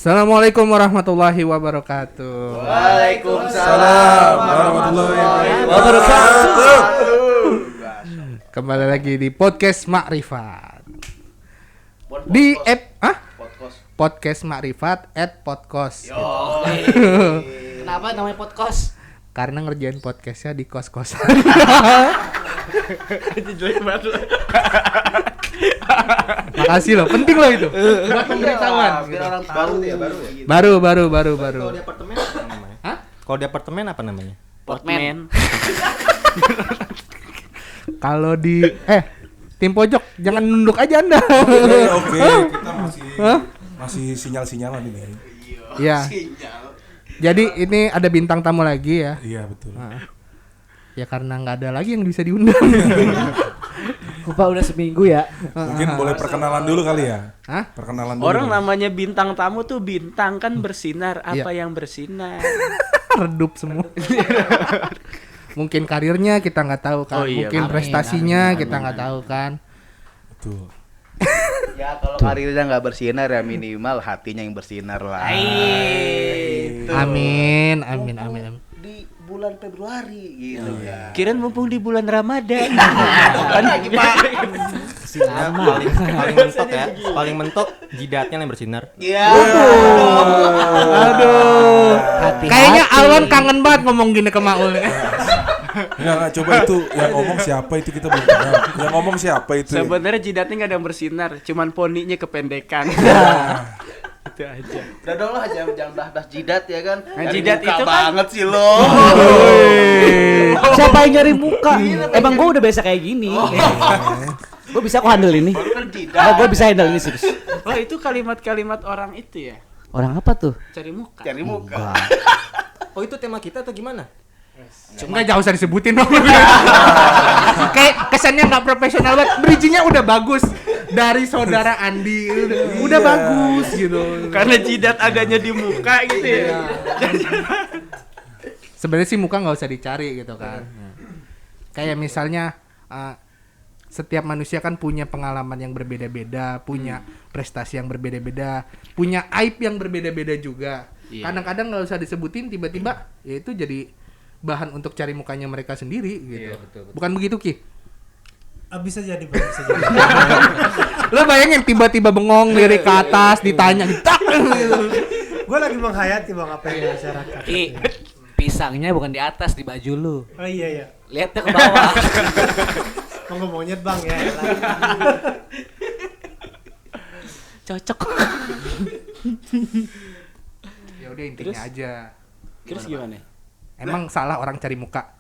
Assalamualaikum warahmatullahi wabarakatuh. Waalaikumsalam warahmatullahi wabarakatuh. Kembali lagi di podcast Makrifat. Di podcast Makrifat @podcast. Kenapa namanya podcast? Karena ngerjain podcastnya di kos-kosan. Jelek banget. Makasih loh, penting loh itu. Buat pemberitahuan. Biar orang tahu ya, baru ya. Baru. Kalau di apartemen apa namanya? Hah? Kalau di apartemen apa namanya? Potman. Kalau di tim pojok jangan nunduk aja Anda. Oke, kita masih sinyal-sinyalan ini. Iya. Jadi ini ada bintang tamu lagi ya. Iya, betul. Ya karena nggak ada lagi yang bisa diundang. Lupa udah seminggu ya. Mungkin boleh perkenalan dulu kali ya. Hah? Perkenalan dulu. Orang namanya bintang tamu tuh bintang kan bersinar. Apa Iya. yang bersinar? Redup semua. Mungkin karirnya kita nggak tahu kan. Oh iya, Mungkin amin, prestasinya kita nggak tahu kan. Betul. Ya kalau karirnya nggak bersinar ya minimal hatinya yang bersinar lah. Amin. Di bulan Februari gitu ya. Kirain mumpung di bulan Ramadan. Paling mentok ya. Paling mentok jidatnya yang bersinar. Iya. Aduh. Hati-hati. Kayaknya Alwan kangen banget ngomong gini ke Maul. Enggak, coba itu yang ngomong siapa itu kita belum kenal. Yang ngomong siapa itu? Sebenarnya jidatnya nggak ada yang bersinar, cuman poninya kependekan. Itu aja. Udah dong lah jangan bahas jidat ya kan. Nah, jidat Muka itu kan- banget sih lo. Siapa yang nyari muka? Emang gue udah biasa kayak gini. Gue bisa kok handle ini. Baru kan jidat. Gue bisa handle ini serius. Oh, itu kalimat-kalimat orang itu ya. Orang apa tuh? Cari muka. Cari muka. Oh, itu tema kita atau gimana? Enggak jauh usah disebutin dong. Kayak kesannya nggak profesional banget. Bridging-nya udah bagus dari saudara Andi. Udah bagus gitu. Karena jidat adanya di muka gitu ya. Sebenarnya sih muka nggak usah dicari gitu kan. Kayak misalnya setiap manusia kan punya pengalaman yang berbeda-beda, punya prestasi yang berbeda-beda, punya aib yang berbeda-beda juga. Iya. Kadang-kadang nggak usah disebutin, tiba-tiba ya itu jadi bahan untuk cari mukanya mereka sendiri gitu. Iya, betul. Bukan begitu Ki? Bisa jadi, Bang. Bisa jadi. Lo bayangin tiba-tiba bengong lirik ke atas ditanya gitu. Gue lagi menghayati Bang apa yang masyarakat. Ki, pisangnya bukan di atas, di baju lu. Oh iya. Lihatnya ke bawah. Mau monyet Bang ya. Cocok. Ya udah intinya aja. Terus gimana? Emang salah orang cari muka?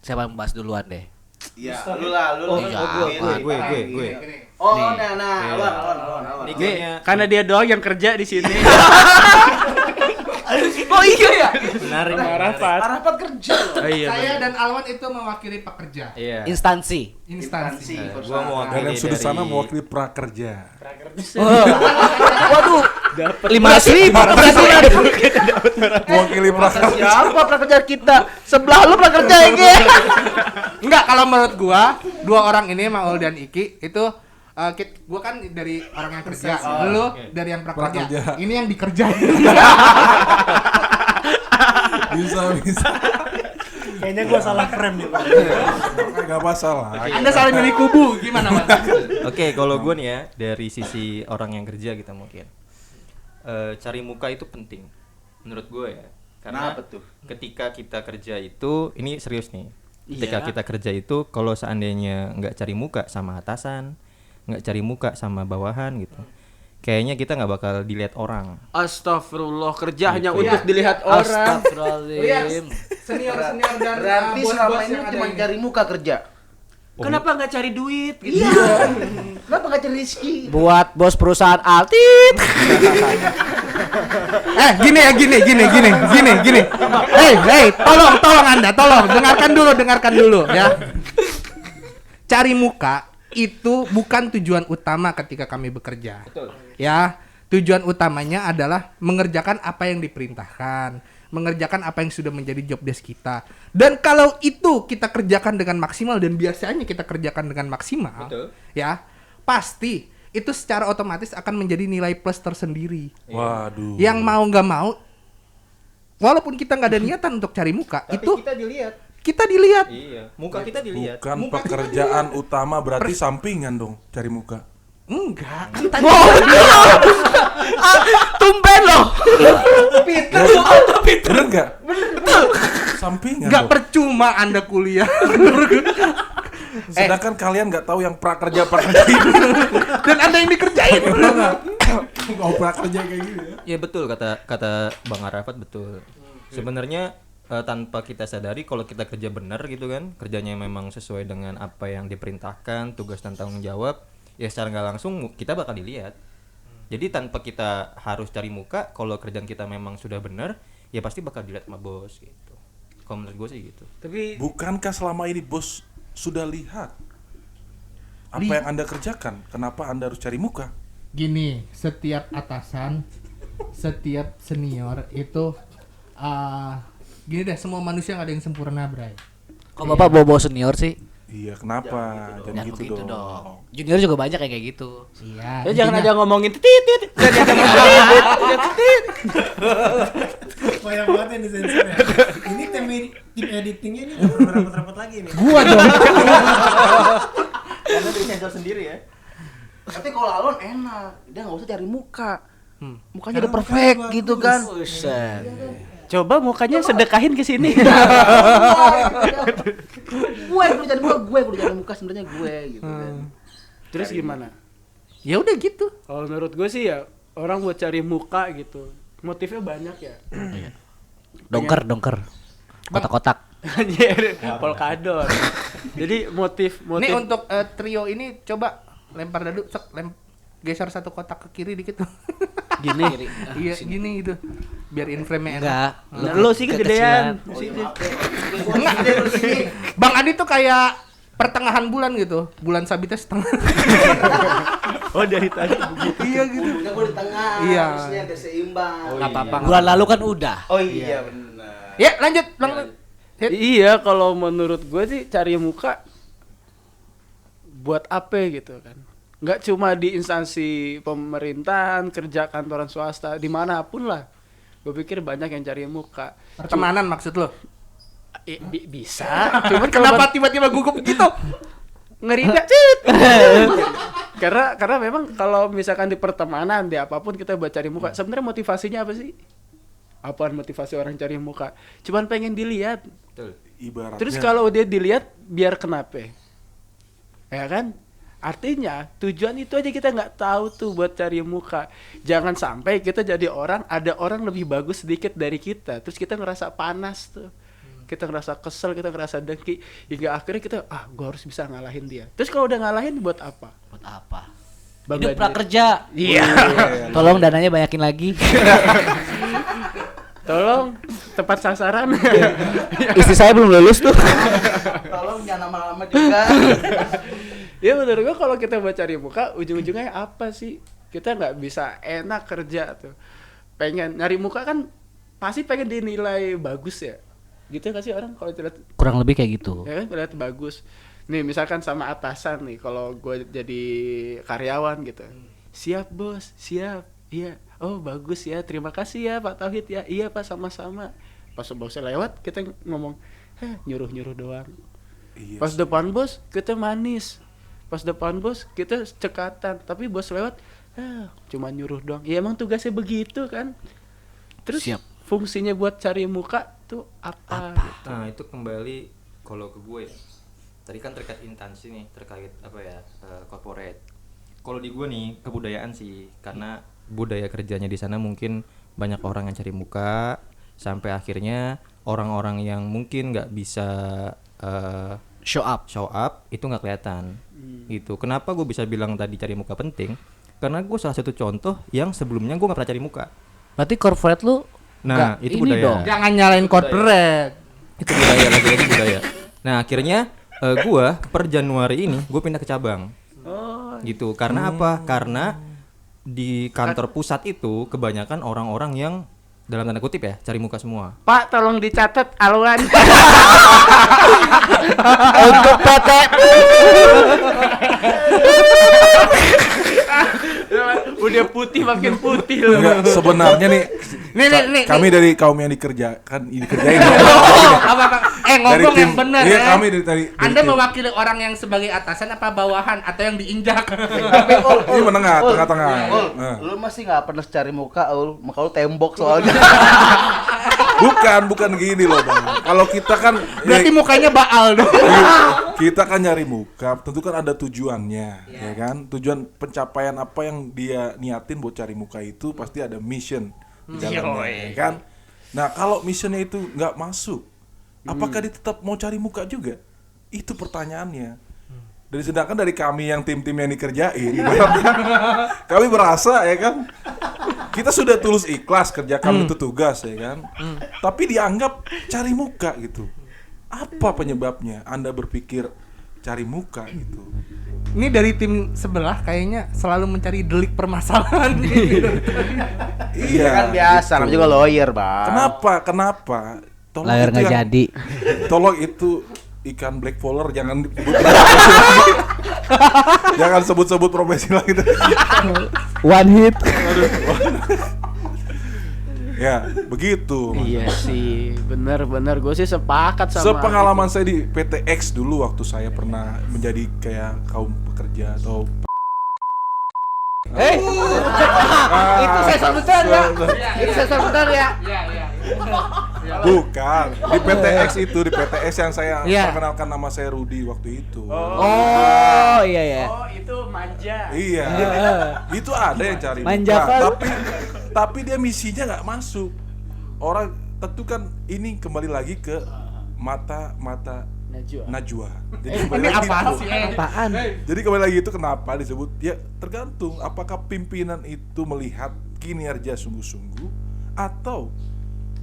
Siapa yang bahas duluan deh? Iya, lu lah. Gue. Oh, nah, Alwan. Ini kayaknya Karena dia doang yang kerja di sini. Oh iya ya. menarik. Rapat kerja loh. Oh iya. Saya dan Alwan itu mewakili pekerja. Iya. Instansi. Instansi. Gua mau Dan yang sudut sana mewakili prakerja. Waduh. 500.000 berarti Mewakili prakerja. Siapa prakerja kita? Sebelah lu prakerja ini. Enggak, kalau menurut gua, dua orang ini Maul dan Iki itu gua kan dari orang yang kerja, lu dari yang prakerja. Prakerja. Ini yang dikerjain. Bisa. Kayaknya gue salah frame nih Bang. Enggak masalah. Anda salah milih kubu, gimana Mas? Oke, kalau gue nih ya dari sisi orang yang kerja kita mungkin cari muka itu penting menurut gue ya. Karena Kenapa tuh? ketika kita kerja itu ini serius nih. Ketika Iya. kita kerja itu kalau seandainya nggak cari muka sama atasan, nggak cari muka sama bawahan gitu, kayaknya kita nggak bakal dilihat orang. Astagfirullah, kerja hanya Gitu. untuk dilihat orang. Astagfirullahaladzim. Senior-senior dan Berarti bos-bos selama yang ini ada cuma cari muka kerja. Kenapa nggak cari duit gitu? Iya. Kenapa nggak cari rezeki? Buat bos perusahaan Altit. Gini. Hey, tolong Anda, dengarkan dulu ya. Cari muka itu bukan tujuan utama ketika kami bekerja. Betul. Ya, tujuan utamanya adalah mengerjakan apa yang diperintahkan, mengerjakan apa yang sudah menjadi job desk kita. Dan kalau itu kita kerjakan dengan maksimal dan biasanya kita kerjakan dengan maksimal, Betul. ya, pasti itu secara otomatis akan menjadi nilai plus tersendiri. Waduh. Yang mau nggak mau, walaupun kita nggak ada niatan untuk cari muka, Tapi itu kita dilihat. Iya, muka kita dilihat. Bukan pekerjaan utama, berarti sampingan dong cari muka. Enggak, kan tadi Tumben loh. Bener nggak? Sampingan nggak dong. percuma Anda kuliah. Sedangkan kalian nggak tahu yang prakerja ini. Dan Anda yang dikerjain. Mau prakerja kayak gitu ya. Ya betul kata Bang Arafat betul. Sebenarnya tanpa kita sadari kalau kita kerja benar gitu kan, kerjanya memang sesuai dengan apa yang diperintahkan, tugas dan tanggung jawab, ya secara nggak langsung kita bakal dilihat. Jadi tanpa kita harus cari muka, kalau kerjaan kita memang sudah benar, ya pasti bakal dilihat sama bos gitu. Kalau menurut gue sih gitu. Tapi Bukankah selama ini bos sudah lihat apa yang Anda kerjakan? Kenapa Anda harus cari muka? Gini, setiap atasan, setiap senior itu gini deh, semua manusia nggak ada yang sempurna, Bray. Kok Bapak bawa senior sih? Iya, kenapa? Jangan gitu begitu dong. Junior juga banyak kayak gitu. Iya. ya jangan intinya- aja ngomongin titit. Banyak banget yang disensor ya. Ini tim editingnya ini udah berapa lagi nih. Gua dong. Karena dari sensor sendiri ya. Tapi kalau Alon enak, dia nggak usah cari muka. Mukanya udah Karena perfect muka gitu bagus. kan. Buset. Coba mukanya sedekahin ke sini. Gue kudu cari muka, gue kudu cari muka sebenarnya gue gitu kan. Terus gimana? Ya udah gitu. Kalau menurut gue sih ya orang buat cari muka gitu. Motifnya banyak ya. Dongker. Kotak-kotak. Anjir, polkadot. Jadi motif Nih untuk trio ini coba lempar dadu, geser satu kotak ke kiri dikit. gini. Iya, gini gitu. Biar in frame-nya enak. Enggak. Nah, lu sih kegedean. Bang Adi tuh kayak pertengahan bulan gitu. Bulan sabitnya setengah. Oh dari tadi begitu. Iya gitu. Udah gue di tengah, Iya. harusnya ada seimbang. Enggak apa-apa. Bulan lalu kan udah. Oh iya benar. Ya, lanjut, Bang. Hit. Iya, kalau menurut gue sih cari muka buat apa gitu kan. Nggak cuma di instansi pemerintahan, kerja kantoran swasta, dimanapun lah. Gue pikir banyak yang cari muka. Pertemanan maksud lo? Bisa, cuman kalau Kenapa tiba-tiba gugup gitu? ngeri nggak Cit? karena memang kalau misalkan di pertemanan di apapun kita buat cari muka, sebenarnya motivasinya apa sih? Apaan motivasi orang cari muka? Cuman pengen dilihat. Betul. Ibaratnya. Terus kalau dia dilihat biar kenapa? Ya kan? Artinya tujuan itu aja kita nggak tahu tuh buat cari muka. Jangan sampai kita jadi ada orang lebih bagus sedikit dari kita, terus kita ngerasa panas tuh. Kita ngerasa kesel, kita ngerasa dengki, hingga akhirnya kita gue harus bisa ngalahin dia. Terus kalau udah ngalahin buat apa? Buat apa? Bangga Hidup diri. prakerja. Iya. Tolong dananya banyakin lagi. Tolong tepat sasaran. Istri saya belum lulus tuh. Tolong jangan lama-lama juga. Ya menurut gua kalau kita buat cari muka, ujung-ujungnya apa sih? Kita nggak bisa enak kerja tuh. Pengen nyari muka kan pasti pengen dinilai bagus ya. Gitu kan sih orang kalau terlihat Kurang lebih kayak gitu. ya kan terlihat bagus. Nih misalkan sama atasan nih, kalau gue jadi karyawan gitu. Siap bos, siap. Iya. Oh bagus ya, terima kasih ya Pak Tauhid ya. Iya Pak, sama-sama. Pas bosnya lewat kita ngomong, nyuruh-nyuruh doang. Iya Pas sih. depan bos kita manis. Pas depan bos kita cekatan. Tapi bos lewat, cuma nyuruh doang. Ya emang tugasnya begitu kan. Terus Siap. fungsinya buat cari muka tuh apa? Gitu. Nah itu kembali kalau ke gue ya. Tadi kan terkait instansi nih, terkait apa ya, corporate. Kalau di gue nih kebudayaan sih, karena budaya kerjanya di sana mungkin banyak orang yang cari muka, sampai akhirnya orang-orang yang mungkin nggak bisa Show up. itu nggak kelihatan. Gitu. Kenapa gue bisa bilang tadi cari muka penting? Karena gue salah satu contoh yang sebelumnya gue nggak pernah cari muka. Berarti corporate lu Nah nggak itu ini budaya. dong. Jangan nyalain corporate. Itu budaya, lagi-lagi budaya. Nah akhirnya gua per Januari ini gue pindah ke cabang. Oh, Gitu. Karena apa? Karena di kantor pusat itu kebanyakan orang-orang yang dalam tanda kutip ya cari muka semua. Pak tolong dicatat aluan. Untuk PT Udah putih makin putih loh. Enggak, sebenarnya nih, Nih. kami dari kaum yang dikerjain. Apa? Ngomong Dari tim- yang benar iya, ya. kami dari Anda tim. mewakili orang yang sebagai atasan apa bawahan atau yang diinjak? Ini menengah, tengah-tengah. Ul, Nah. lu masih nggak pernah cari muka, Ul. Muka lu tembok soalnya. Bukan gini loh bang. Kalau kita kan, Berarti mukanya baal dong. kita kan nyari muka, tentu kan ada tujuannya, ya kan? Tujuan pencapaian apa yang dia niatin buat cari muka itu pasti ada mission di dalamnya, ya kan? Nah kalau missionnya itu nggak masuk, apakah dia tetap mau cari muka juga? Itu pertanyaannya. Dan sedangkan dari kami yang tim-tim yang dikerjain, kami berasa ya kan, kita sudah tulus ikhlas kerjakan itu tugas ya kan, tapi dianggap cari muka gitu. Apa penyebabnya? Anda berpikir cari muka gitu? Ini dari tim sebelah kayaknya selalu mencari delik permasalahan. Iya kan biasa, namanya juga lawyer, Bang. Kenapa? Tolong Layar itu nggak yang- jadi. Tolong itu ikan black folder jangan jangan sebut-sebut profesi lagi. One hit. Ya, begitu. Mas. Iya sih, benar-benar gue sih sepakat sama. Sepengalaman saya di PTX dulu waktu saya pernah menjadi kayak kaum pekerja atau Itu saya sebutan ya. Itu saya sebutan ya. bukan di PTX itu, di PTX yang saya Iya. perkenalkan nama saya Rudi waktu itu. Oh iya. Oh, itu manja. Iya. Itu ada yang cari Manja muka, kali. tapi dia misinya nggak masuk. Orang tentu kan ini kembali lagi ke mata Najwa. Jadi kembali Ini lagi apa itu. sih? Apaan? Jadi kembali lagi itu kenapa disebut? Ya tergantung apakah pimpinan itu melihat kinerja sungguh-sungguh atau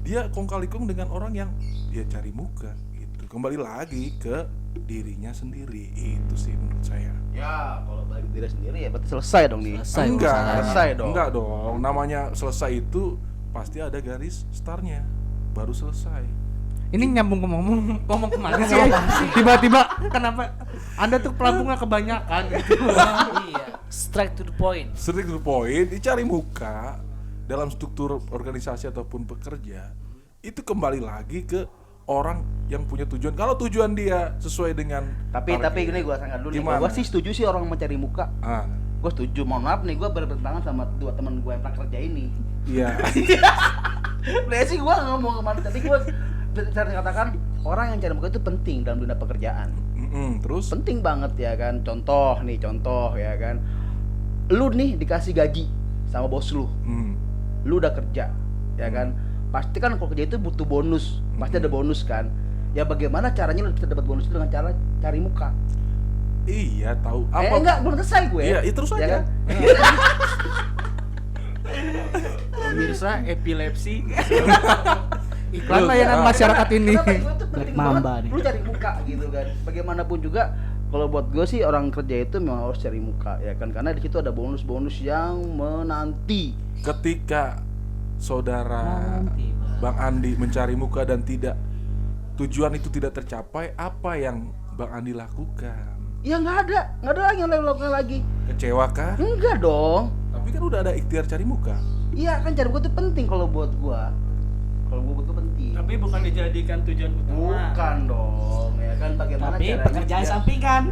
dia kong kali kong dengan orang yang dia cari muka gitu. Kembali lagi ke dirinya sendiri. Itu sih menurut saya. Ya, kalau balik diri sendiri ya berarti selesai dong nih. Selesai Enggak, masalahnya. Selesai dong. Enggak dong. Namanya selesai itu pasti ada garis startnya. Baru selesai. Ini nyambung ngomong kemana sih? Tiba-tiba kenapa Anda tuh pelampungnya kebanyakan gitu. Iya. Straight to the point. Straight to the point, dicari muka dalam struktur organisasi ataupun pekerja itu kembali lagi ke orang yang punya tujuan. Kalau tujuan dia sesuai dengan Tapi target. gini gua sangat dulu nih. Gimana? Gua sih setuju sih orang mencari muka. Ah, Gua setuju. Mohon maaf nih, gua bertentangan sama dua teman gua yang pernah kerja ini. iya. Nah sih gua ngomong kemarin, tapi gua bisa katakan orang yang cari muka itu penting dalam dunia pekerjaan. Terus Penting banget ya kan. Contoh ya kan. Lu nih dikasih gaji sama bos lu. Lu udah kerja ya kan. Pasti kan kalau kerja itu butuh bonus. Pasti ada bonus kan. Ya bagaimana caranya lu bisa dapat bonus itu dengan cara cari muka. iya tahu Enggak, belum selesai gue. Iya, itu terus Ya aja. kan? Pemirsa epilepsi. Iklan layanan masyarakat ini. Kenapa itu penting Black banget, Mamba nih. lu cari muka gitu kan. Bagaimanapun juga kalau buat gue sih orang kerja itu memang harus cari muka ya kan, karena di situ ada bonus-bonus yang menanti. Ketika saudara Bang Andi mencari muka dan tujuan itu tidak tercapai, apa yang Bang Andi lakukan? Ya nggak ada lagi yang lakukan lagi. Kecewa kah? Enggak dong. Tapi kan udah ada ikhtiar cari muka. Iya kan cari muka itu penting kalau buat gue. Kalau buat gue penting. Tapi bukan dijadikan tujuan utama. Bukan dong, ya kan bagaimana Tapi caranya pekerjaan biar- sampingan.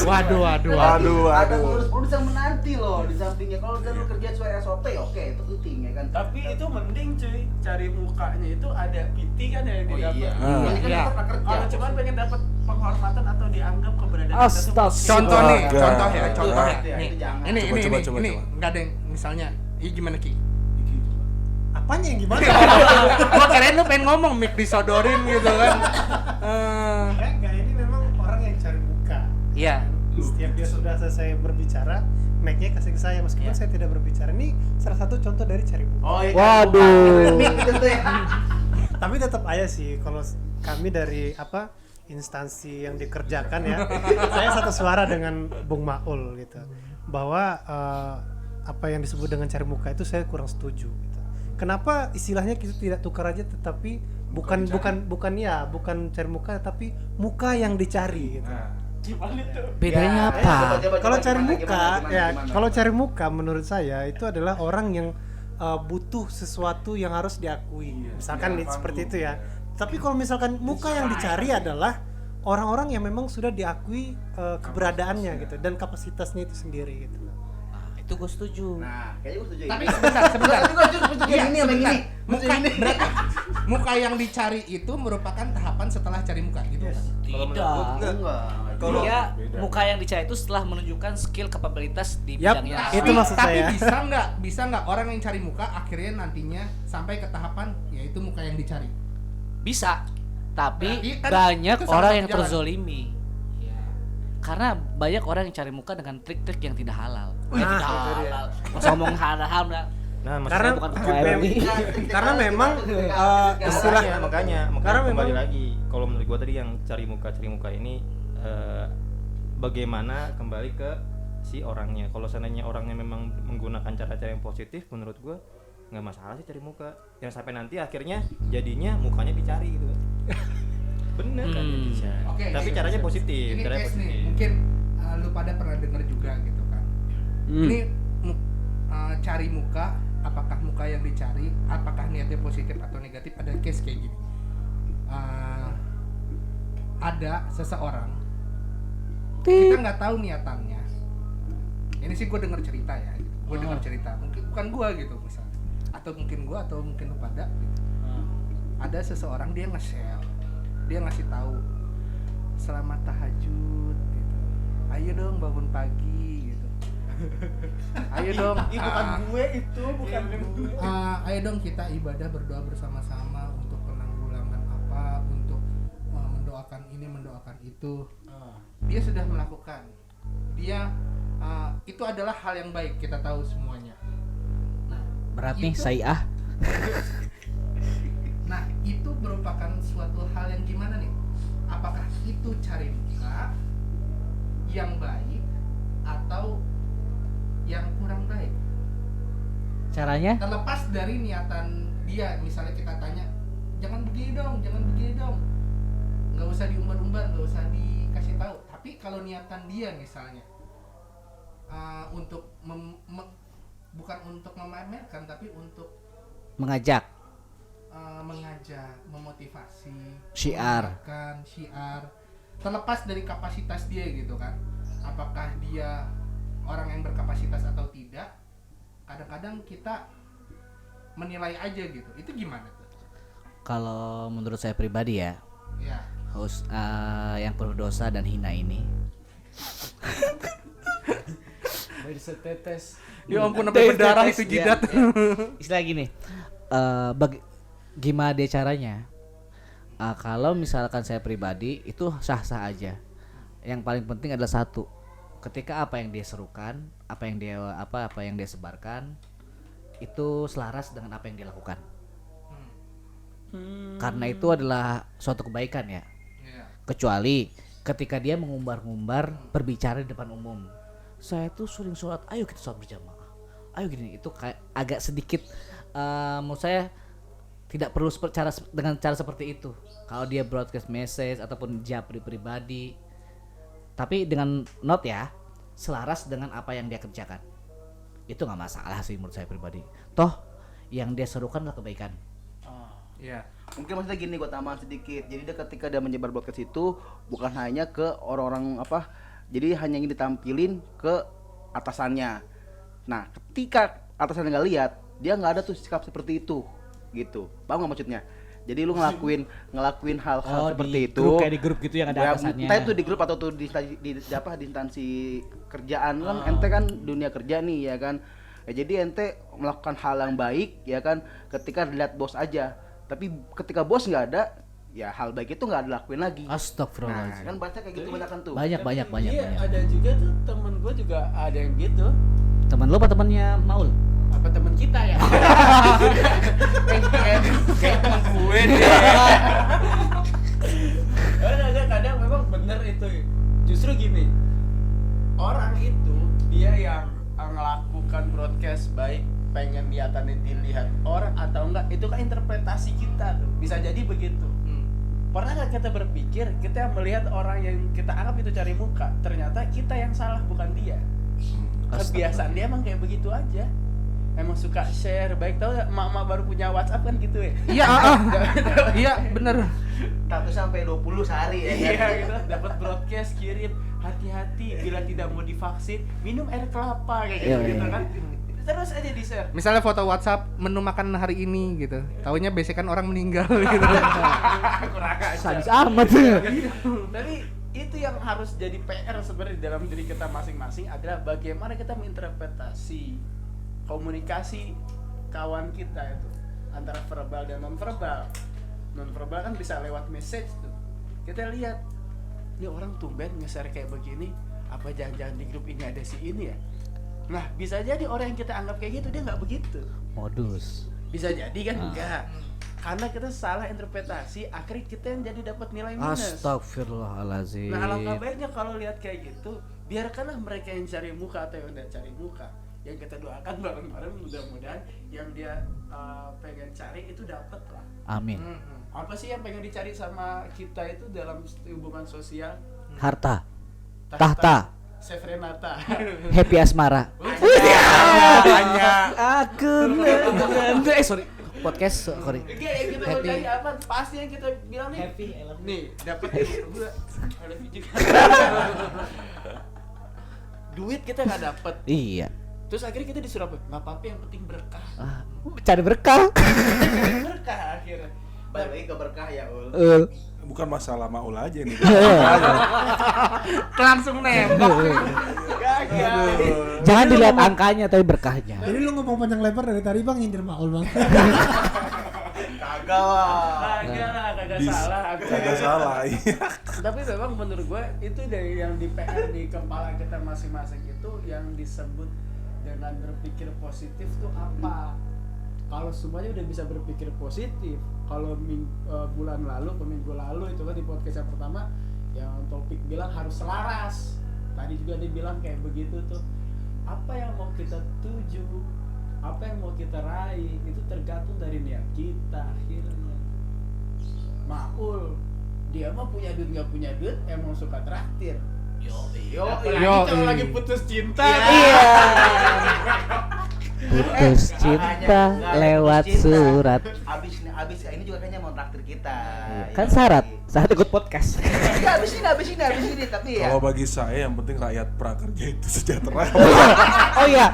Waduh. Ada bonus yang menanti loh di sampingnya. Kalau udah lu kerja sesuai SOP, oke itu penting ya kan. Tapi itu mending cuy, cari mukanya itu ada PT kan yang Oh didapat. iya. Ah. Ini kan Iya. kita pernah kerja. Kalau cuma pengen dapat penghormatan atau dianggap keberadaan kita tuh Astaga. penting. Contoh nih, Enggak. contoh ya. Itu Nih, jangan. ini Coba. enggak ada yang misalnya. Ini gimana Ki? Apanya yang gimana? Gua kirain lu pengen ngomong mic disodorin gitu kan. Enggak, ini memang orang yang cari muka. Iya. Setiap dia sudah selesai berbicara, mic-nya kasih ke saya meskipun saya tidak berbicara. Ini salah satu contoh dari cari muka. Oh iya. Waduh. Gitu ya. Tapi tetap aja sih kalau kami dari instansi yang dikerjakan ya, saya satu suara dengan Bung Maul gitu, bahwa apa yang disebut dengan cari muka itu saya kurang setuju gitu. Kenapa istilahnya kita tidak tukar aja, tetapi bukan cari muka tapi muka yang dicari gitu. Bedanya apa? Kalau cari muka, kalau cari muka menurut saya itu adalah orang yang butuh sesuatu yang harus diakui. Misalkan seperti itu ya. Tapi kalau misalkan muka yang dicari adalah orang-orang yang memang sudah diakui keberadaannya gitu dan kapasitasnya itu sendiri gitu. Itu gue setuju. Nah, kayaknya gue setuju. Tapi sebentar. Iya, ini sama yang ini. Berarti muka yang dicari itu merupakan tahapan setelah cari muka gitu. Tidak. Kalau Dia muka yang dicari itu setelah menunjukkan skill kapabilitas di Yap, bidangnya. itu maksud tapi saya. bisa nggak orang yang cari muka akhirnya nantinya sampai ke tahapan yaitu muka yang dicari. Bisa. Tapi Berarti kan banyak itu salah orang satu yang jalan. terzolimi. Karena banyak orang yang cari muka dengan trik-trik yang tidak halal. Tidak halal. Masa ngomong halal dah. nah Karena maksudnya bukan karena memang istilah makanya Karena kembali memang- lagi kalau menurut gua tadi yang cari muka ini bagaimana kembali ke si orangnya. Kalau seandainya orangnya memang menggunakan cara-cara yang positif, menurut gua nggak masalah sih cari muka. Yang sampai nanti akhirnya jadinya mukanya dicari gitu. Bener kan? Oke, Tapi ini- caranya positif. Ini Caranya case positif. nih, mungkin lu pada pernah dengar juga gitu kan. Ini cari muka, apakah muka yang dicari, apakah niatnya positif atau negatif? Ada case kayak gini. Ada seseorang, kita nggak tahu niatannya. Ini sih gue dengar cerita ya, gue dengar cerita. Mungkin bukan gue gitu misalnya, atau mungkin gue atau mungkin lu pada gitu. Ada seseorang dia nge-share, dia ngasih tahu selamat tahajud gitu. Ayo dong bangun pagi gitu. Ayo dong. bukan gue itu, bukan gue. Ayo dong kita ibadah berdoa bersama-sama untuk penanggulangan apa, untuk mendoakan ini, mendoakan itu. Dia sudah melakukan. Dia itu adalah hal yang baik, kita tahu semuanya. Berat nih Itu- saya. Nah, itu merupakan suatu hal yang gimana nih? Apakah itu cari muka yang baik atau yang kurang baik? Caranya? Terlepas dari niatan dia, misalnya kita tanya, jangan begini dong, nggak usah diumbar-umbar, nggak usah dikasih tahu. Tapi kalau niatan dia misalnya untuk bukan untuk memamerkan, tapi untuk Mengajak. mengajak, memotivasi, Syiar. mengingatkan, syiar, terlepas dari kapasitas dia gitu kan. Apakah dia orang yang berkapasitas atau tidak? Kadang-kadang kita menilai aja gitu. Itu gimana tuh? Kalau menurut saya pribadi ya, Ya. yang penuh dosa dan hina ini. Ya ampun, sampai berdarah itu jidat. Istilah gini, gimana dia caranya? Kalau misalkan saya pribadi itu sah-sah aja. Yang paling penting adalah satu, ketika apa yang dia serukan, apa yang dia sebarkan itu selaras dengan apa yang dia lakukan. Karena itu adalah suatu kebaikan ya. Iya. Kecuali ketika dia mengumbar-ngumbar berbicara di depan umum. Saya tuh sering sholat, ayo kita sholat berjamaah. Ayo gini, itu kayak agak sedikit menurut saya tidak perlu dengan cara seperti itu. Kalau dia broadcast message ataupun japri pribadi, tapi dengan note ya, selaras dengan apa yang dia kerjakan. Itu nggak masalah sih menurut saya pribadi. Toh yang dia serukan adalah kebaikan. Iya. Mungkin maksudnya gini, gue tambahan sedikit. Jadi dia ketika dia menyebar broadcast itu bukan hanya ke orang-orang apa, jadi hanya ingin ditampilin ke atasannya. Nah, ketika atasannya nggak lihat, dia nggak ada tuh sikap seperti itu, gitu. Paham nggak maksudnya? Jadi lu ngelakuin hal-hal seperti itu. Kayak di grup gitu yang ada Ya, atasannya. entah itu di grup atau tuh di instansi kerjaan kan, ente kan dunia kerja nih ya kan. Ya, jadi ente melakukan hal yang baik ya kan, ketika dilihat bos aja. Tapi ketika bos nggak ada, ya hal baik itu nggak dilakuin lagi. Nah, Astagfirullahaladzim. kan baca kayak gitu banyak kan tuh. Banyak. Iya, ada juga tuh temen gue juga ada yang gitu. Teman lu apa temannya Maul? Apa temen kita ya? Kayak teman gue deh. Kadang memang bener itu. Justru gini, orang itu dia yang melakukan broadcast baik, pengen lihatannya dilihat orang atau enggak, itu kan interpretasi kita tuh. Bisa jadi begitu. Pernah nggak kita berpikir, kita melihat orang yang kita anggap itu cari muka, ternyata kita yang salah bukan dia. Kebiasaan dia emang kayak begitu aja. Emang suka share, baik tahu nggak, emak-emak baru punya WhatsApp kan gitu ya. Iya, iya bener. 1 sampai 20 sehari ya. Iya gitu, dapat broadcast kirim, hati-hati bila tidak mau divaksin, minum air kelapa kayak gitu, gitu kan. Terus aja di-share. Misalnya foto WhatsApp menu makan hari ini gitu. Taunya biasanya kan orang meninggal gitu. Kurang aja. Sadis amat. Tapi itu yang harus jadi PR sebenarnya dalam diri kita masing-masing adalah bagaimana kita menginterpretasi komunikasi kawan kita itu antara verbal dan non-verbal. Non-verbal kan bisa lewat message tuh. Kita lihat, ini orang tumben nge-share kayak begini, apa jangan-jangan di grup ini ada si ini ya? Nah, bisa jadi orang yang kita anggap kayak gitu dia nggak begitu. Modus. Bisa jadi kan enggak. Karena kita salah interpretasi, akhirnya kita yang jadi dapat nilai minus. Astagfirullahaladzim. Nah, alangkah baiknya kalau lihat kayak gitu, biarkanlah mereka yang cari muka atau yang udah cari muka. Yang kita doakan bareng-bareng, mudah-mudahan yang dia pengen cari itu dapat lah. Amin. Apa sih yang pengen dicari sama kita itu dalam hubungan sosial? Harta, tahta, Chef Renata. happy asmara. Banyak. Aku sorry. Podcast sorry. Yang kita mau Happy. cari apa? Pasti yang kita bilang nih. Happy, I love you. Nih, dapat gua. I love you juga. Duit kita nggak dapet. Iya. Terus akhirnya kita disuruh apa? Nggak apa-apa, yang penting berkah. Cari berkah. Berkah akhirnya. Balik lagi ke berkah ya, Ul. Bukan masalah Maul aja nih. Langsung nembak. Gagal. Jangan dilihat angkanya tapi berkahnya. Jadi lu ngomong panjang lebar dari tadi Bang nyindir Maul Bang. Kagak lah. Kagak lah, kagak salah. Kagak salah. Iya. Tapi memang menurut gue itu dari yang di PR di kepala kita masing-masing itu yang disebut dengan berpikir positif tuh apa? Kalau semuanya udah bisa berpikir positif, kalau bulan lalu, minggu lalu itu kan di podcast yang pertama yang topik bilang harus selaras. Tadi juga dia bilang kayak begitu tuh. Apa yang mau kita tuju, apa yang mau kita raih itu tergantung dari niat kita akhirnya. Maul, dia mah punya duit nggak punya duit emang suka traktir. Apalagi kalau lagi putus cinta. Iya. Putus cinta lewat surat. Abis ini juga kayaknya mau traktir kita. Kan syarat ikut podcast. Ya, abis ini tapi ya. Kalau bagi saya yang penting rakyat prakerja itu sejahtera. Oh iya.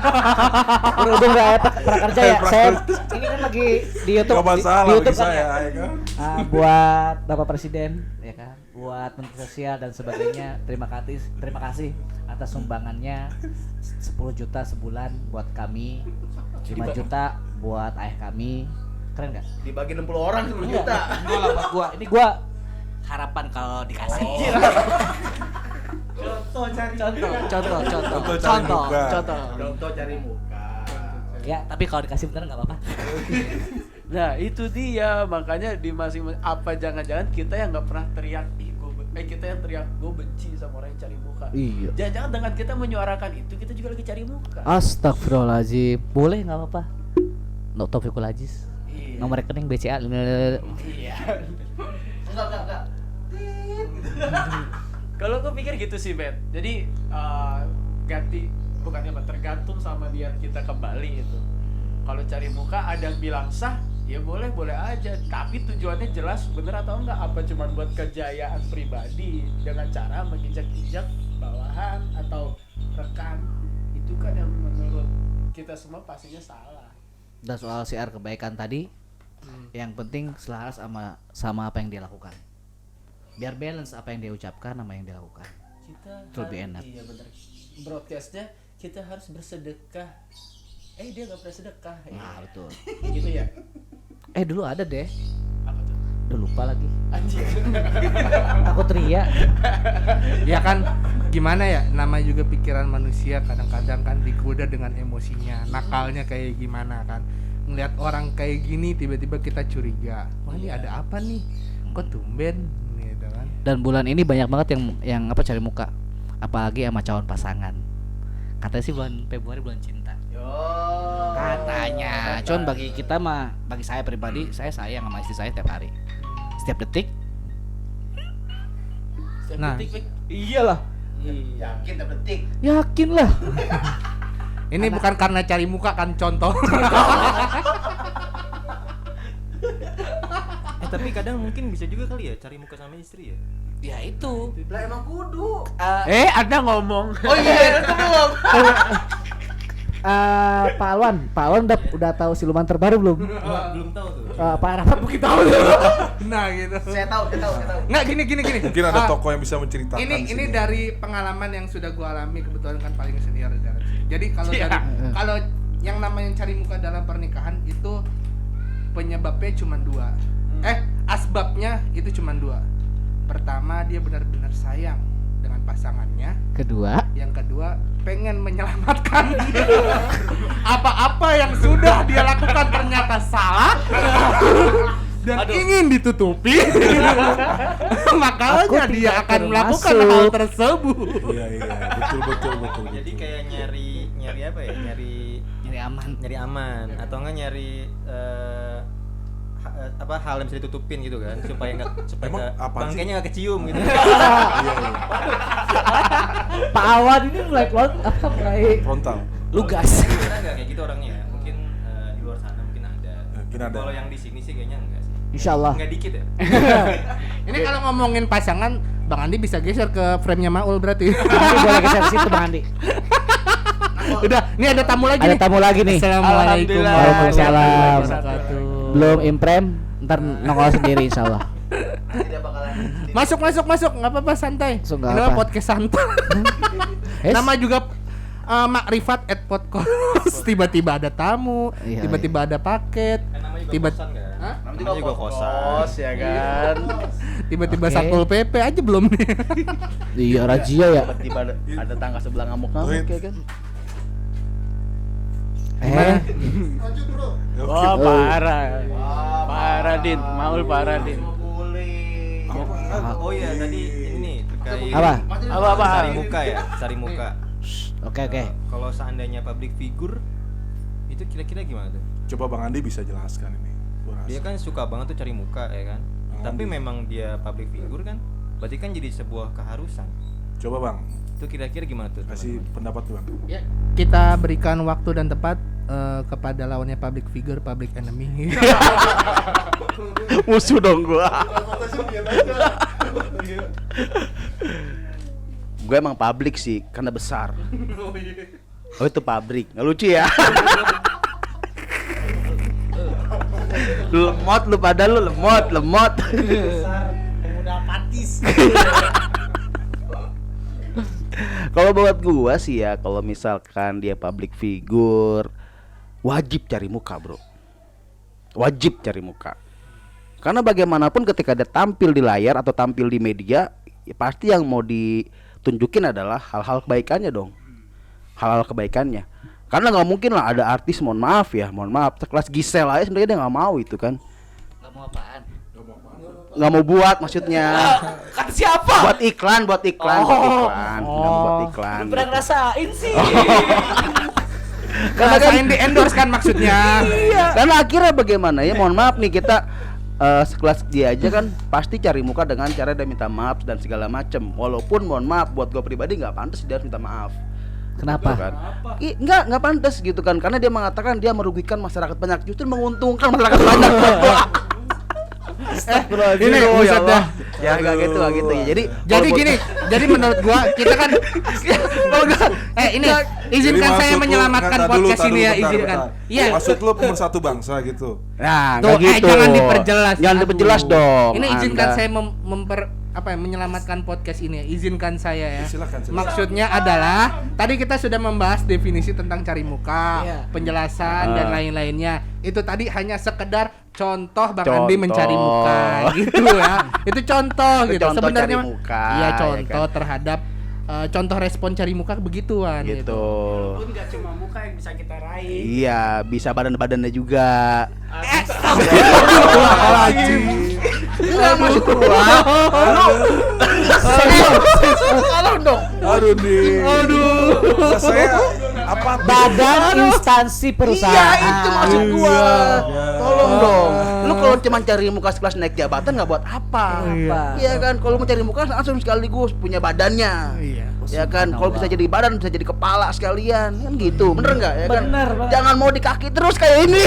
Berhubung rakyat prakerja ya. Saya ini kan lagi di YouTube. Gak masalah di YouTube bagi saya, kan, ya kan? buat Bapak Presiden ya kan, buat Menteri Sosial dan sebagainya. Terima kasih atas sumbangannya 10 juta sebulan buat kami, 5 juta buat ayah kami. Keren nggak? Dibagi 60 orang 10 juta. Enggak lah buat gua. Ini gua harapan kalau dikasih. Contoh cari muka. Ya, tapi kalau dikasih bener nggak apa-apa. Nah itu dia, makanya di masing-masing apa jangan-jangan kita yang nggak pernah teriak kita yang teriak gue benci sama orang yang cari muka. Iya. Jangan-jangan dengan kita menyuarakan itu kita juga lagi cari muka. Astagfirullahaladzim. Boleh nggak apa-apa. No Taufiqul Aziz. Iya. Nomor rekening BCA. Iya. Enggak. Kalau gue pikir gitu sih Bet. Jadi tergantung sama niat kita kembali itu. Kalau cari muka ada yang bilang sah, ya boleh aja. Tapi tujuannya jelas bener atau enggak? Apa cuma buat kejayaan pribadi dengan cara menginjak-injak bawahan atau rekan? Itu kan yang menurut kita semua pastinya salah. Dan soal siar kebaikan tadi, yang penting selaras sama apa yang dia lakukan. Biar balance apa yang dia ucapkan sama yang dia lakukan. Kita Itu lebih enak. Iya bener. Broadcastnya kita harus bersedekah. Dia gak pernah sedekah. Nah, betul. Gitu ya. Dulu ada deh. Apa tuh? Udah lupa lagi. Anjir. Aku teriak. Ya kan gimana ya, nama juga pikiran manusia kadang-kadang kan digoda dengan emosinya, nakalnya kayak gimana kan. Ngelihat orang kayak gini tiba-tiba kita curiga, wah ini ada apa nih, kok tumben gitu kan. Dan bulan ini banyak banget yang cari muka, apalagi sama calon pasangan. Katanya sih bulan Februari bulan cinta. Katanya. Cuman bagi kita mah, bagi saya pribadi, saya sayang sama istri saya tiap hari, setiap detik, Nah, Iyalah. Yakin tak detik. Yakin lah. ini bukan karena cari muka kan contoh. Tapi kadang mungkin bisa juga kali ya cari muka sama istri ya. Ya itu. Lah emang kudu. Anda ngomong. Oh iya, itu belum. Pak Alwan udah tahu siluman terbaru belum? Belum tahu tuh. Pak Rafat mungkin tahu. Nah, gitu. Saya tahu. Nggak gini. Mungkin ada Ah, tokoh yang bisa menceritakan. ini sini. dari pengalaman yang sudah gua alami, kebetulan kan paling senior di dalam sini. Jadi kalau yang namanya cari muka dalam pernikahan itu penyebabnya cuma 2. Asbabnya itu cuma 2. Pertama, dia benar-benar sayang dengan pasangannya. Kedua, Yang kedua, pengen menyelamatkan apa-apa yang sudah dia lakukan ternyata salah dan ingin ditutupi. Makanya Aku dia tidak akan melakukan termasuk. hal tersebut. Iya, betul. Jadi kayak nyari apa ya? Nyari aman atau enggak nyari hal yang bisa ditutupin gitu kan supaya Emang apaan sih? bangkainya nggak kecium gitu. Iya. Pak Alwan ini mulai Frontal. lugas. Kira nggak kayak gitu orangnya ya? Mungkin di luar sana mungkin ada. Mungkin ada. Kalau yang di sini sih kayaknya enggak sih. Insyaallah. Enggak dikit ya. Ini kalau ngomongin pasangan, Bang Andi bisa geser ke frame-nya Maul berarti. Nanti boleh geser situ Bang Andi. Udah, ini ada tamu lagi Ada nih. tamu lagi nih. Assalamualaikum Alhamdulillah. Waalaikumsalam. warahmatullahi wabarakatuh. Belum imprem, ntar nongol sendiri insyaallah. Tidak bakalan. Masuk, nggak apa-apa santai. Masuk, nggak Ini apa. mah podcast santai. Es? Nama juga Makrifat @podcast. Tiba-tiba ada tamu, Iya, tiba-tiba ada paket, Namanya juga tiba kosan kan. Hah? Namanya juga kosan. Kos ya kan. tiba-tiba Oke. Satpol PP aja belum nih. Iya razia ya. Tiba-tiba ada tangga sebelah ngamuk-ngamuk ya kan. Wah, parah Din, Maul parah Din. Oh iya tadi ini terkait Apa? Apa? cari muka ya, cari muka. Oke. Kalau seandainya public figure itu kira-kira gimana tuh? Coba Bang Andi bisa jelaskan ini. Gua rasa. Dia kan suka banget tuh cari muka ya kan. Tapi memang dia public figure kan, berarti kan jadi sebuah keharusan. Coba Bang, Itu kira-kira gimana tuh? kasih pendapat Bang. Ya, kita berikan waktu dan tempat kepada lawannya public figure, public enemy. Musuh dong gua. Gue emang public sih karena besar. Oh itu pabrik, nggak lucu ya? Lemot lu pada lu lemot. Kalau buat gua sih ya, kalau misalkan dia public figure, wajib cari muka bro. Wajib cari muka. Karena bagaimanapun ketika dia tampil di layar atau tampil di media, ya pasti yang mau ditunjukin adalah hal-hal kebaikannya dong. Hal-hal kebaikannya. Karena nggak mungkin lah ada artis, mohon maaf, sekelas Giselle aja sebenarnya dia nggak mau itu kan. Nggak mau apaan? Nggak mau buat maksudnya. Kata siapa? Buat iklan. Nggak mau buat iklan. Pernah gitu. ngerasain sih. Karena kan di endorse kan maksudnya. Karena akhirnya bagaimana ya, mohon maaf nih kita sekelas dia aja kan pasti cari muka dengan cara dia minta maaf dan segala macem. Walaupun mohon maaf buat gue pribadi nggak pantas dia harus minta maaf. Kenapa? Gitu kan. Nggak pantas gitu kan, karena dia mengatakan dia merugikan masyarakat banyak, justru menguntungkan masyarakat banyak. Ini buset dah. Ya nggak gitu ya. Jadi Jadi menurut gua kita kan ini izinkan Jadi saya maksud lu- menyelamatkan nggak, podcast ini ya, bentar. izinkan. Iya. Maksud lu pemersatu bangsa gitu. nah Tuh, nggak gitu. jangan diperjelas. Jangan Aduh. diperjelas dong. Ini izinkan Anda. saya menyelamatkan podcast ini. Izinkan saya ya. Silakan. Maksudnya adalah tadi kita sudah membahas definisi tentang cari muka, Iya. penjelasan dan lain-lainnya. Itu tadi hanya sekedar contoh Bang Contoh. Andi mencari muka gitu ya. Itu contoh Itu gitu. contoh Sebenarnya cari muka, iya ya contoh kan? terhadap contoh respon cari muka begituan Gitu. Pun nggak cuma muka yang bisa kita raih. Iya, bisa badan-badannya juga. Enggak maksud gua. Tolong dong. Aduh nih. Aduh. Saya apa? Badan instansi perusahaan. Iya, itu maksud gua. Tolong dong. Lu kalau Kalau cuma cari muka sekelas naik jabatan nggak buat apa? Iya kan, kalau mau cari muka langsung sekaligus punya badannya. Iya. Ya kan, kalau bisa jadi badan bisa jadi kepala sekalian kan gitu, bener nggak ya kan? Bener banget. Jangan mau di kaki terus kayak ini.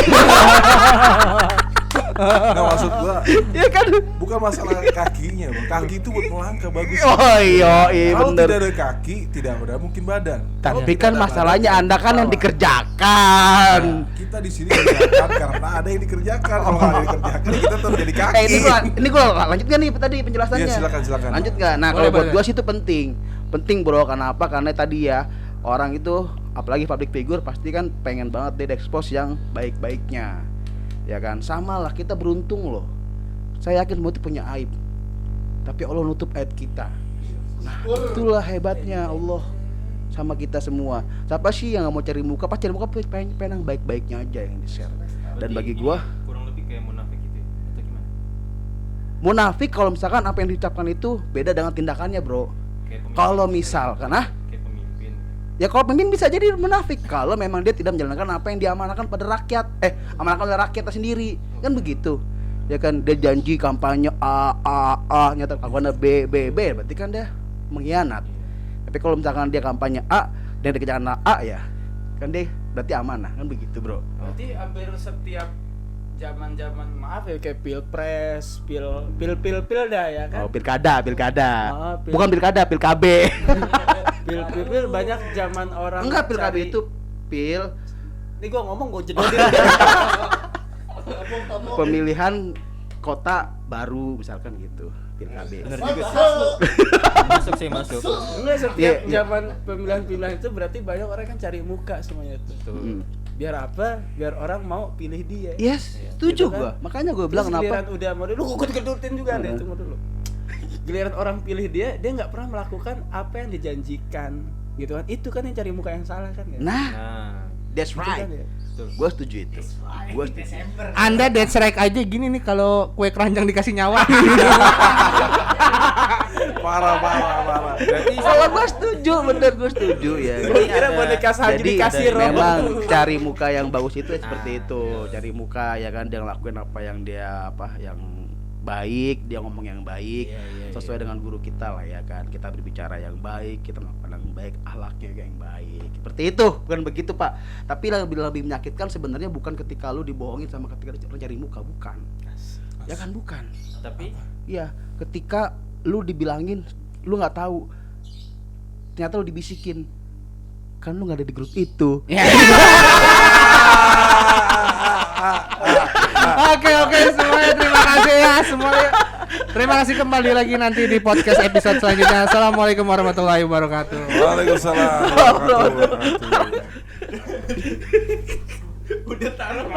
Nah, maksud gua Ya kan? bukan masalah kakinya, Bang. Kaki itu buat melangkah bagus. Oh iya, Kalau bener. tidak ada kaki, tidak ada mungkin badan. Kalau Tapi tidak kan ada masalahnya badan, Anda kan yang dikerjakan. kita di sini kerjakan karena ada yang dikerjakan. Kalau nggak ada yang dikerjakan, kita tetap jadi kaki. Ini gua lanjut nggak nih tadi penjelasannya? Iya, silakan. Lanjut nggak? Nah, Boleh, kalau buat boleh. gua sih itu penting bro. Kenapa? Karena tadi ya orang itu, apalagi public figure, pasti kan pengen banget dia expose yang baik-baiknya, ya kan? Sama lah, kita beruntung loh. Saya yakin semua itu punya aib, tapi Allah nutup aib kita. Nah, itulah hebatnya Allah sama kita semua. Siapa sih yang nggak mau cari muka? Pas cari muka pengen yang baik-baiknya aja yang di share. Dan bagi gua kurang lebih kayak munafik gitu ya? Atau gimana? munafik kalau misalkan apa yang diucapkan itu beda dengan tindakannya bro. Kayak pemimpin. Kalau misalkan Kayak pemimpin. ya kalau pemimpin bisa jadi munafik kalau memang dia tidak menjalankan apa yang diamanahkan pada rakyat, amanahkan oleh rakyatnya sendiri, kan begitu. Ya kan, dia janji kampanye A, nyata kampanye B, berarti kan dia mengkhianat. Tapi kalau misalkan dia kampanye A dan dia kerjaan A ya, kan dia berarti amanah, kan begitu bro. Berarti hampir setiap zaman maaf ya, kayak pilpres, pil dah ya kan. Oh, pilkada. Oh, Bukan pilkada, pilkab. Pil banyak zaman orang. Enggak, pilkab cari- itu pil Ini gua ngomong gua jedodin. pemilihan kota baru misalkan gitu, pilkab. Bener juga sih. Masuk sih, masuk. Enggak, setiap Iya. zaman pemilihan itu berarti banyak orang kan cari muka semuanya tuh. Tuh. Biar apa? Biar orang mau pilih dia. Yes, setuju Gitu kan? gua. Makanya gua bilang Terus giliran kenapa? udah mau lu gua gedutin juga deh, tunggu dulu. Giliran orang pilih dia nggak pernah melakukan apa yang dijanjikan, gitu kan? Itu kan yang cari muka yang salah kan ya? Nah, Nah, that's Gitu right. kan ya? Gua setuju itu. Gua setuju. Anda dead strike aja gini nih kalau kue keranjang dikasih nyawa. Parah. berarti Kalau gua setuju, bener gua setuju ya. Gua kira boneka salju Jadi dikasih roh. memang cari muka yang bagus itu seperti itu. Cari muka ya kan, dia ngelakuin apa yang dia yang baik, dia ngomong yang baik, sesuai dengan guru kita lah ya kan. Kita berbicara yang baik, kita ngelakuin yang baik, akhlaknya yang baik. Seperti itu, bukan begitu Pak. Tapi lebih menyakitkan sebenarnya bukan ketika lu dibohongin sama ketika lu cari muka, bukan. Ya kan bukan. tapi Iya, ketika lu dibilangin lu nggak tahu, ternyata lu dibisikin kan lu nggak ada di grup itu. Oke semuanya, terima kasih ya semuanya. Terima kasih, kembali lagi nanti di podcast episode selanjutnya. Assalamualaikum warahmatullahi wabarakatuh. Waalaikumsalam warahmatullahi wabarakatuh. Udah taruh.